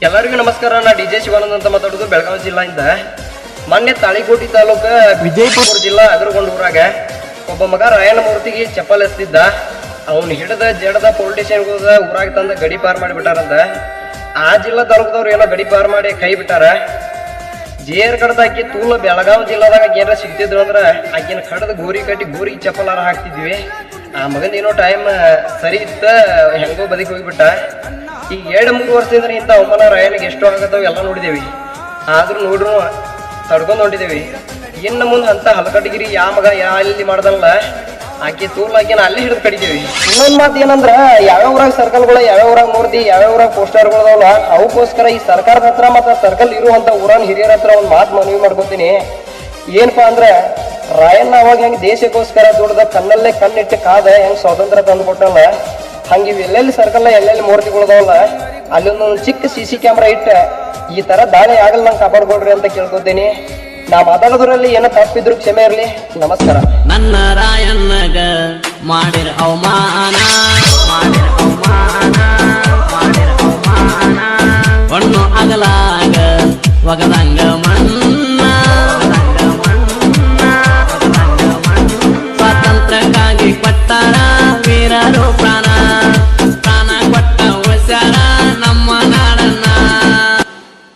ಎಲ್ಲರಿಗೂ ನಮಸ್ಕಾರ. ನಾ ಡಿಜೆ ಶಿವಾನಂದ್ ಅಂತ ಮಾತಾಡೋದು ಬೆಳಗಾವಿ ಜಿಲ್ಲೆಯಿಂದ. ಮೊನ್ನೆ ತಾಳಿಕೋಟಿ ತಾಲೂಕು ವಿಜಯಪುರ ಜಿಲ್ಲಾ ಅಗ್ರಗೊಂಡ ಊರಾಗ ಒಬ್ಬ ಮಗ ರಾಯಣ್ಣ ಮೂರ್ತಿಗೆ ಚಪ್ಪಲ್ ಎಸ್ತಿದ್ದ. ಅವ್ನು ಹಿಡಿದ ಜಡದ ಪೊಲೀಸ್ ಸ್ಟೇಷನ್ಗೆ ಹೋದ ಊರಾಗ ತಂದ ಗಡಿ ಪಾರ್ ಮಾಡಿಬಿಟ್ಟಾರಂತ. ಆ ಜಿಲ್ಲಾ ತಾಲೂಕದವ್ರು ಏನೋ ಗಡಿ ಪಾರ್ ಮಾಡಿ ಕೈ ಬಿಟ್ಟಾರ. ಜೇರ್ ಕಡ್ದ ಆಕಿ ತೂಲ ಬೆಳಗಾವಿ ಜಿಲ್ಲಾದಾಗ ಏನಾರ ಸಿಗ್ತಿದ್ರು ಅಂದ್ರೆ ಆಕಿನ ಕಡ್ದ ಗೋರಿ ಕಟ್ಟಿ ಗೋರಿಗೆ ಚಪ್ಪಲಾರ ಹಾಕ್ತಿದ್ವಿ. ಆ ಮಗಂದ ಏನೋ ಟೈಮ್ ಸರಿ ಇತ್ತ, ಹೆಂಗೋ ಬದಿಗೆ ಹೋಗಿಬಿಟ್ಟ. ಈಗ 2-3 ವರ್ಷದಿಂದ ಇಂಥ ಅವಮಾನ ರಾಯನಿಗೆ ಎಷ್ಟು ಆಗತ್ತವ ಎಲ್ಲ ನೋಡಿದೇವಿ. ಆದ್ರೂ ನೋಡ್ರು ತಡ್ಕೊಂಡು ಹೊಂಟಿದೇವಿ. ಇನ್ನು ಮುಂದೆ ಅಂತ ಹಲಕಟಗಿರಿ ಯಾ ಮಗ ಎಲ್ಲಿ ಮಾಡ್ದಲ್ಲ ಆಕಿ ತೂಲ್ ಆಕಿನ ಅಲ್ಲೇ ಹಿಡಿದು ಕಡಿತೀವಿ. ಇನ್ನೊಂದು ಮಾತು ಏನಂದ್ರ, ಯಾವ್ಯಾವ ಊರಾಗ ಸರ್ಕಲ್ಗಳು, ಯಾವ್ಯಾವ ಊರಾಗ ಮೂರ್ತಿ, ಯಾವ್ಯಾವ ಊರಾಗ ಪೋಸ್ಟರ್ಗಳದವಲ್ಲ, ಅವಕ್ಕೋಸ್ಕರ ಈ ಸರ್ಕಾರದ ಹತ್ರ ಮತ್ತು ಸರ್ಕಲ್ ಇರುವಂಥ ಊರನ್ನ ಹಿರಿಯರ ಹತ್ರ ಒಂದು ಮಾತು ಮನವಿ ಮಾಡ್ಕೊತೀನಿ. ಏನಪ್ಪಾ ಅಂದ್ರೆ, ರಾಯಣ್ಣ ಅವಾಗ ಹೆಂಗೆ ದೇಶಕ್ಕೋಸ್ಕರ ದುಡ್ದ ಕಣ್ಣಲ್ಲೇ ಕಣ್ಣಿಟ್ಟು ಕಾದ ಹೆಂಗೆ ಸ್ವಾತಂತ್ರ್ಯ ತಂದು ಕೊಟ್ಟಲ್ಲ, ಹಂಗೆ ಇವು ಎಲ್ಲೆಲ್ಲಿ ಸರ್ಕಲ್ ಎಲ್ಲೆಲ್ಲಿ ಮೂರ್ತಿಗಳದವಲ್ಲ ಅಲ್ಲೊಂದೊಂದು ಚಿಕ್ಕ CC ಕ್ಯಾಮ್ರಾ ಇಟ್ಟ ಈ ತರ ದಾಳಿ ಆಗಲ್ಲ ನಂಗೆ ಕಾಪಾಡ್ಕೊಡ್ರಿ ಅಂತ ಕೇಳ್ಕೊತೀನಿ. ನಾ ಮಾತಾಡೋದ್ರಲ್ಲಿ ಏನೋ ತಪ್ಪಿದ್ರು ಕ್ಷಮೆ ಇರಲಿ. ನಮಸ್ಕಾರ. ನನ್ನ ರಾಯಣ್ಣಗ ಮಾಡಿರ ಅವಮಾನ, ಮಾಡಿರ ಅವಮಾನ, ಮಾಡಿರ ಅವಮಾನ, ಹೊಣ್ಣು ಅಗಲಾಗ ಒಗದಂಗ